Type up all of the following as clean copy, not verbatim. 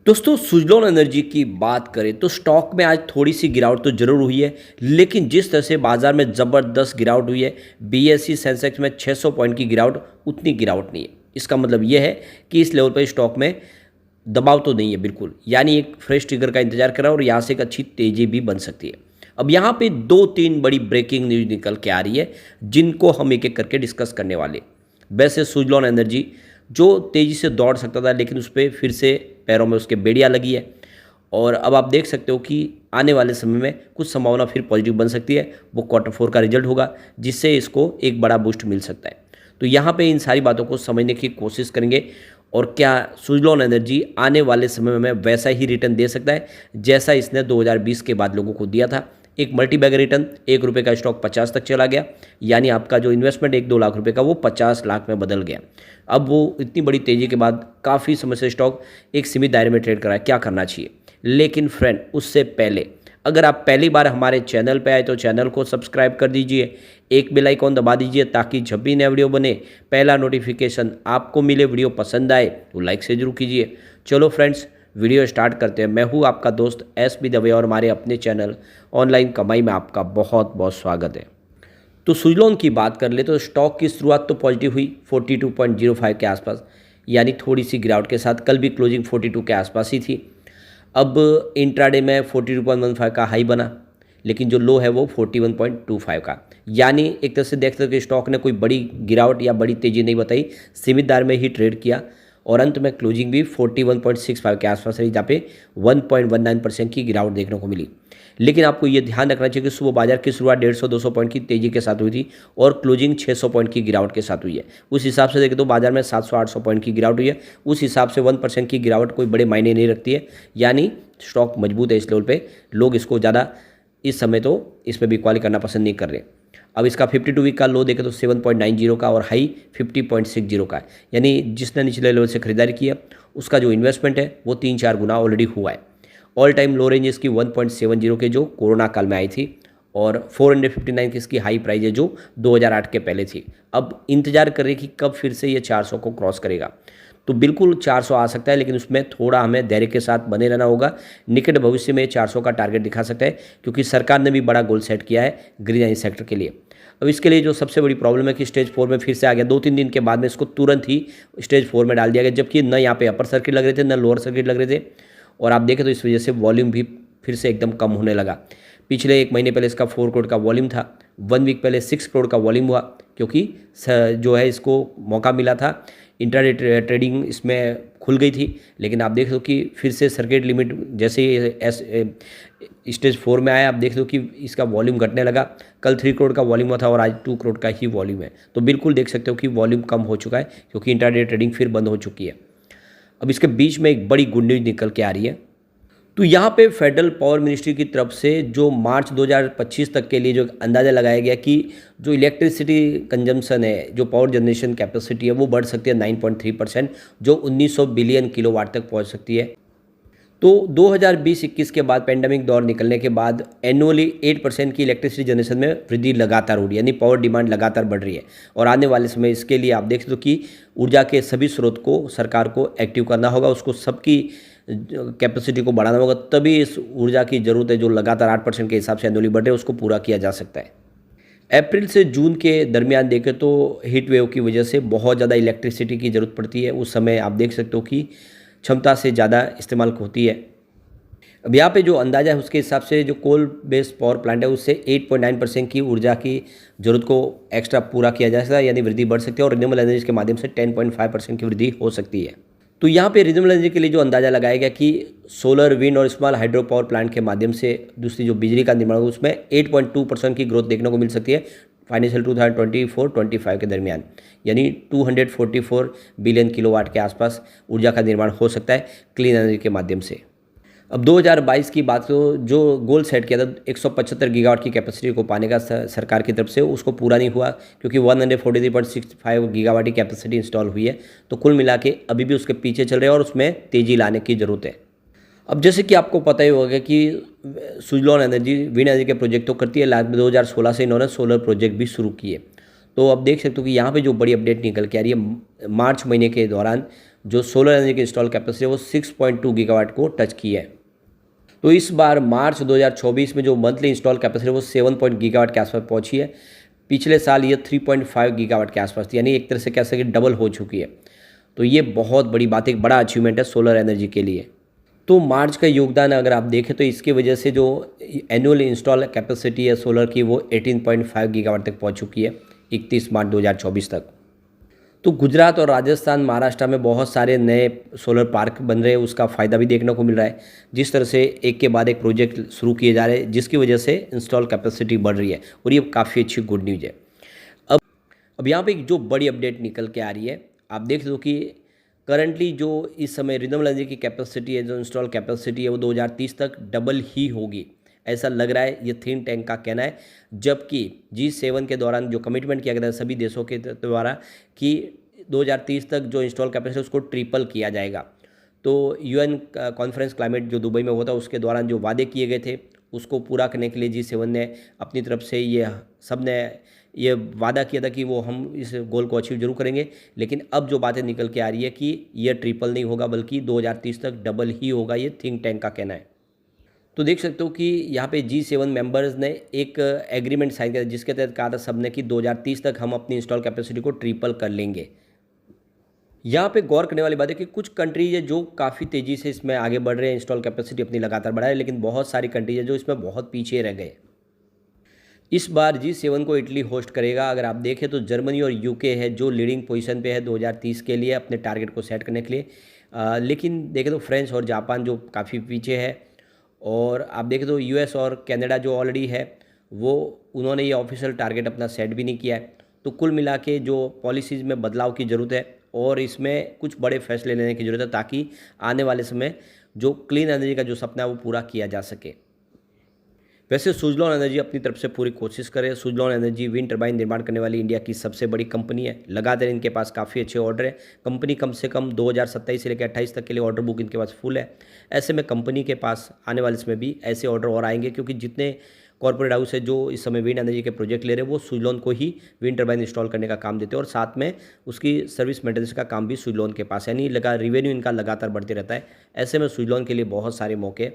दोस्तों सुजलॉन एनर्जी की बात करें तो स्टॉक में आज थोड़ी सी गिरावट तो जरूर हुई है। लेकिन जिस तरह से बाजार में ज़बरदस्त गिरावट हुई है, बीएसई सेंसेक्स में 600 पॉइंट की गिरावट, उतनी गिरावट नहीं है। इसका मतलब यह है कि इस लेवल पर स्टॉक में दबाव तो नहीं है बिल्कुल, यानी एक फ्रेश ट्रिगर का इंतजार कर रहा है और यहाँ से एक अच्छी तेज़ी भी बन सकती है। अब यहाँ पे दो तीन बड़ी ब्रेकिंग न्यूज निकल के आ रही है, जिनको हम एक एक करके डिस्कस करने वाले। वैसे सुजलॉन एनर्जी जो तेज़ी से दौड़ सकता था, लेकिन उस पर फिर से पैरों में उसके बेड़ियाँ लगी है। और अब आप देख सकते हो कि आने वाले समय में कुछ संभावना फिर पॉजिटिव बन सकती है। वो क्वार्टर 4 का रिजल्ट होगा, जिससे इसको एक बड़ा बूस्ट मिल सकता है। तो यहाँ पे इन सारी बातों को समझने की कोशिश करेंगे और क्या सुजलॉन एनर्जी आने वाले समय में वैसा ही रिटर्न दे सकता है जैसा इसने 2020 के बाद लोगों को दिया था। एक मल्टी बैगर रिटर्न, 1 रुपये का स्टॉक 50 तक चला गया, यानी आपका जो इन्वेस्टमेंट 1-2 लाख रुपए का वो 50 लाख में बदल गया। अब वो इतनी बड़ी तेज़ी के बाद काफ़ी समय से स्टॉक एक सीमित दायरे में ट्रेड कर रहा है, क्या करना चाहिए। लेकिन फ्रेंड, उससे पहले अगर आप पहली बार हमारे चैनल पे आए तो चैनल को सब्सक्राइब कर दीजिए, एक बेल आइकॉन दबा दीजिए ताकि जब भी नया वीडियो बने पहला नोटिफिकेशन आपको मिले। वीडियो पसंद आए तो लाइक से जरूर कीजिए। चलो फ्रेंड्स, वीडियो स्टार्ट करते हैं। मैं हूँ आपका दोस्त एस बी दवे और हमारे अपने चैनल ऑनलाइन कमाई में आपका बहुत बहुत स्वागत है। तो सुजलॉन की बात कर ले तो स्टॉक की शुरुआत तो पॉजिटिव हुई 42.05 के आसपास, यानी थोड़ी सी गिरावट के साथ। कल भी क्लोजिंग 42 के आसपास ही थी। अब इंट्राडे में 42.15 का हाई बना, लेकिन जो लो है वो 41.25 का, यानी एक तरह से देख सकते हो कि स्टॉक ने कोई बड़ी गिरावट या बड़ी तेज़ी नहीं बताई, सीमित दायरे में ही ट्रेड किया। और अंत में क्लोजिंग भी 41.65 के आसपास रही, जहाँ पे 1.19% की गिरावट देखने को मिली। लेकिन आपको ये ध्यान रखना चाहिए कि सुबह बाजार की शुरुआत 150-200 पॉइंट की तेज़ी के साथ हुई थी और क्लोजिंग 600 पॉइंट की गिरावट के साथ हुई है। उस हिसाब से देखें तो बाजार में 700-800 पॉइंट की गिरावट हुई है। उस हिसाब से 1% की गिरावट कोई बड़े मायने नहीं रखती है, यानी स्टॉक मजबूत है इस लेवल पे। लोग इसको ज़्यादा इस समय तो इसमें भी क्वाली करना पसंद नहीं कर रहे। अब इसका 52 वीक का लो देखें तो 7.90 का और हाई 50.60 का है, यानी जिसने निचले लेवल से खरीदारी की है उसका जो इन्वेस्टमेंट है वो 3-4 गुना ऑलरेडी हुआ है। ऑल टाइम लो रेंज इसकी 1.70 के जो कोरोना काल में आई थी, और 459 की इसकी हाई प्राइस है जो 2008 के पहले थी। अब इंतजार करें कि कब फिर से ये 400 को क्रॉस करेगा। तो बिल्कुल 400 आ सकता है, लेकिन उसमें थोड़ा हमें धैर्य के साथ बने रहना होगा। निकट भविष्य में 400 का टारगेट दिखा सकता है, क्योंकि सरकार ने भी बड़ा गोल सेट किया है ग्रीन एनर्जी सेक्टर के लिए। अब इसके लिए जो सबसे बड़ी प्रॉब्लम है कि स्टेज 4 में फिर से आ गया। 2-3 दिन के बाद में इसको तुरंत ही स्टेज 4 में डाल दिया गया, जबकि न यहाँ पे अपर सर्किट लग रहे थे न लोअर सर्किट लग रहे थे। और आप देखें तो इस वजह से वॉल्यूम भी फिर से एकदम कम होने लगा। पिछले 1 महीने पहले इसका 4 करोड़ का वॉल्यूम था, 1 वीक पहले 6 करोड़ का वॉल्यूम हुआ, क्योंकि जो है इसको मौका मिला था, इंट्राडे ट्रेडिंग इसमें खुल गई थी। लेकिन आप देख लो कि फिर से सर्किट लिमिट जैसे ही स्टेज 4 में आया, आप देख लो कि इसका वॉल्यूम घटने लगा। कल 3 करोड़ का वॉल्यूम हुआ था और आज 2 करोड़ का ही वॉल्यूम है। तो बिल्कुल देख सकते हो कि वॉल्यूम कम हो चुका है, क्योंकि इंट्राडे ट्रेडिंग फिर बंद हो चुकी है। अब इसके बीच में एक बड़ी गुड न्यूज़ निकल के आ रही है। तो यहाँ पे फेडरल पावर मिनिस्ट्री की तरफ से जो मार्च 2025 तक के लिए जो अंदाज़ा लगाया गया कि जो इलेक्ट्रिसिटी कंजम्पशन है, जो पावर जनरेशन कैपेसिटी है, वो बढ़ सकती है 9.3%, जो 1900 बिलियन किलोवाट तक पहुँच सकती है। तो 2020-21 के बाद पेंडेमिक दौर निकलने के बाद एनुअली 8% की इलेक्ट्रिसिटी जनरेशन में वृद्धि लगातार हो रही है, यानी पावर डिमांड लगातार बढ़ रही है। और आने वाले समय इसके लिए आप देख लो कि ऊर्जा के सभी स्रोत को सरकार को एक्टिव करना होगा, उसको सबकी कैपेसिटी को बढ़ाना होगा, तभी इस ऊर्जा की ज़रूरत है जो लगातार 8% के हिसाब से एनुअली बढ़ रही है, उसको पूरा किया जा सकता है। अप्रैल से जून के दरमियान देखें तो हीट वेव की वजह से बहुत ज़्यादा इलेक्ट्रिसिटी की ज़रूरत पड़ती है। उस समय आप देख सकते हो कि क्षमता से ज़्यादा इस्तेमाल होती है। अब यहाँ पे जो अंदाज़ा है उसके हिसाब से जो कोल बेस्ड पावर प्लांट है उससे 8.9% की ऊर्जा की ज़रूरत को एक्स्ट्रा पूरा किया जा सकता है, यानी वृद्धि बढ़ सकती है। और रिन्यूएबल एनर्जी के माध्यम से 10.5% की वृद्धि हो सकती है। तो यहाँ पे रिन्यूएबल एनर्जी के लिए जो अंदाज़ा लगाया गया कि सोलर, विंड और स्मॉल हाइड्रो पावर प्लांट के माध्यम से दूसरी जो बिजली का निर्माण होगा उसमें 8.2% की ग्रोथ देखने को मिल सकती है फाइनेंशियल 2024-25 के दरमियान, यानी 244 बिलियन किलोवाट के आसपास ऊर्जा का निर्माण हो सकता है क्लीन एनर्जी के माध्यम से। अब 2022 की बात तो जो गोल सेट किया था 175 गीगावाट की कैपेसिटी को पाने का सरकार की तरफ से, उसको पूरा नहीं हुआ, क्योंकि 143.65 गीगावाट की कैपेसिटी इंस्टॉल हुई है। तो कुल मिला के अभी भी उसके पीछे चल रहे हैं और उसमें तेज़ी लाने की ज़रूरत है। अब जैसे कि आपको पता ही होगा कि सुजलॉन एनर्जी विंड एनर्जी के प्रोजेक्ट तो करती है, लास्ट में 2016 से इन्होंने सोलर प्रोजेक्ट भी शुरू किए। तो अब देख सकते हो कि यहाँ पे जो बड़ी अपडेट निकल के आ रही है, मार्च महीने के दौरान जो सोलर एनर्जी की इंस्टॉल कैपेसिटी है वो 6.2 गीगावाट को टच की है। तो इस बार मार्च 2024 में जो मंथली इंस्टॉल कैपेसिटी है वो 7 गीगावाट के आसपास पहुंची है। पिछले साल ये 3.5 गीगावाट के आसपास थी, यानी एक तरह से कह सके डबल हो चुकी है। तो ये बहुत बड़ी बात है, एक बड़ा अचीवमेंट है सोलर एनर्जी के लिए। तो मार्च का योगदान अगर आप देखें तो इसकी वजह से जो एनुअल इंस्टॉल कैपेसिटी है सोलर की वो 18.5 गीगावाट तक पहुंच चुकी है 31 मार्च 2024 तक। तो गुजरात और राजस्थान, महाराष्ट्र में बहुत सारे नए सोलर पार्क बन रहे हैं, उसका फ़ायदा भी देखने को मिल रहा है। जिस तरह से एक के बाद एक प्रोजेक्ट शुरू किए जा रहे हैं, जिसकी वजह से इंस्टॉल कैपेसिटी बढ़ रही है और ये काफ़ी अच्छी गुड न्यूज़ है। अब यहाँ पे एक जो बड़ी अपडेट निकल के आ रही है, आप देख लो कि करंटली जो इस समय रिन्यूएबल एनर्जी की कैपेसिटी है, जो इंस्टॉल कैपेसिटी है वो 2030 तक डबल ही होगी, ऐसा लग रहा है, ये थिंक टैंक का कहना है। जबकि G7 के दौरान जो कमिटमेंट किया गया था सभी देशों के द्वारा कि 2030 तक जो इंस्टॉल कैपेसिटी उसको ट्रिपल किया जाएगा। तो UN कॉन्फ्रेंस क्लाइमेट जो दुबई में होता उसके दौरान जो वादे किए गए थे उसको पूरा करने के लिए G7 ने अपनी तरफ से सब ने ये वादा किया था कि वो हम इस गोल को अचीव जरूर करेंगे। लेकिन अब जो बातें निकल के आ रही है कि ये ट्रिपल नहीं होगा बल्कि 2030 तक डबल ही होगा, ये थिंक टैंक का कहना है। तो देख सकते हो कि यहाँ पे G7 मेंबर्स ने एक एग्रीमेंट साइन किया जिसके तहत कहा था सबने कि 2030 तक हम अपनी इंस्टॉल कैपेसिटी को ट्रिपल कर लेंगे। यहाँ पे गौर करने वाली बात है कि कुछ कंट्रीज है जो काफ़ी तेज़ी से इसमें आगे बढ़ रहे हैं, इंस्टॉल कैपेसिटी अपनी लगातार बढ़ा रहे हैं, लेकिन बहुत सारी कंट्रीज है जो इसमें बहुत पीछे रह गए। इस बार G7 को इटली होस्ट करेगा। अगर आप देखें तो जर्मनी और यूके है जो लीडिंग पोजीशन पे है 2030 के लिए अपने टारगेट को सेट करने के लिए। लेकिन देखें तो फ्रांस और जापान जो काफ़ी पीछे है, और आप देखें तो US और कनाडा जो ऑलरेडी है वो उन्होंने ये ऑफिशियल टारगेट अपना सेट भी नहीं किया है। तो कुल मिला के जो पॉलिसीज़ में बदलाव की ज़रूरत है और इसमें कुछ बड़े फैसले लेने की ज़रूरत है ताकि आने वाले समय जो क्लीन एनर्जी का जो सपना है वो पूरा किया जा सके। वैसे सुजलॉन एनर्जी अपनी तरफ से पूरी कोशिश करे। सुजलॉन एनर्जी विंड टर्बाइन निर्माण करने वाली इंडिया की सबसे बड़ी कंपनी है। लगातार इनके पास काफ़ी अच्छे ऑर्डर है। कंपनी कम से कम 2027 से लेकर 28 तक के लिए ऑर्डर बुक इनके पास फुल है। ऐसे में कंपनी के पास आने वाले समय भी ऐसे ऑर्डर और आएंगे, क्योंकि जितने कॉर्पोरेट हाउस है जो इस समय विंड एनर्जी के प्रोजेक्ट ले रहे हैं वो सुजलॉन को ही विंड टर्बाइन इंस्टॉल करने का काम देते हैं और साथ में उसकी सर्विस मेंटेनेंस का काम भी सुजलॉन के पास है, यानी रिवेन्यू इनका लगातार बढ़ते रहता है। ऐसे में सुजलॉन के लिए बहुत सारे मौके।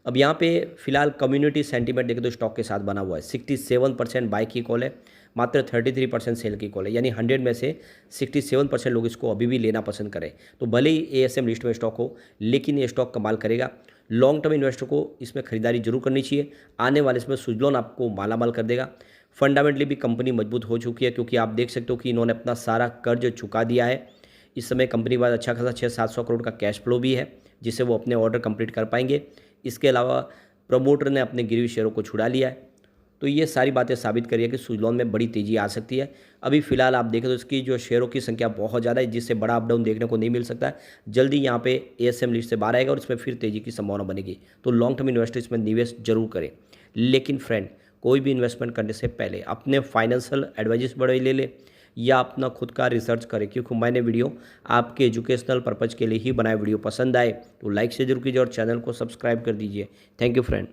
अब यहाँ पे फिलहाल कम्युनिटी सेंटीमेंट देखें तो स्टॉक के साथ बना हुआ है। 67% बाई की कॉल है, मात्र 33% सेल की कॉल है, यानी 100 में से 67% लोग इसको अभी भी लेना पसंद करें। तो भले ही ASM लिस्ट में स्टॉक हो, लेकिन ये स्टॉक कमाल करेगा। लॉन्ग टर्म इन्वेस्टर को इसमें खरीदारी जरूर करनी चाहिए। आने वाले इसमें सुजलॉन आपको मालामाल कर देगा। फंडामेंटली भी कंपनी मजबूत हो चुकी है, क्योंकि आप देख सकते हो कि इन्होंने अपना सारा कर्ज चुका दिया है। इस समय कंपनी के पास अच्छा खासा 600-700 करोड़ का कैश फ्लो भी है, जिससे वो अपने ऑर्डर कंप्लीट कर पाएंगे। इसके अलावा प्रमोटर ने अपने गिरवी शेयरों को छुड़ा लिया है। तो ये सारी बातें साबित करिए कि सुजलॉन में बड़ी तेज़ी आ सकती है। अभी फिलहाल आप देखें तो इसकी जो शेयरों की संख्या बहुत ज़्यादा है, जिससे बड़ा अपडाउन देखने को नहीं मिल सकता है। जल्दी यहाँ पे ASM लिस्ट से बाहर आएगा और इसमें फिर तेज़ी की संभावना बनेगी। तो लॉन्ग टर्म इन्वेस्टर इसमें निवेश जरूर करें। लेकिन फ्रेंड, कोई भी इन्वेस्टमेंट करने से पहले अपने फाइनेंशियल एडवाइजर्स बड़े ले ले या अपना खुद का रिसर्च करें, क्योंकि मैंने वीडियो आपके एजुकेशनल पर्पज़ के लिए ही बनाया। वीडियो पसंद आए तो लाइक से जरूर कीजिए और चैनल को सब्सक्राइब कर दीजिए। Thank you friend.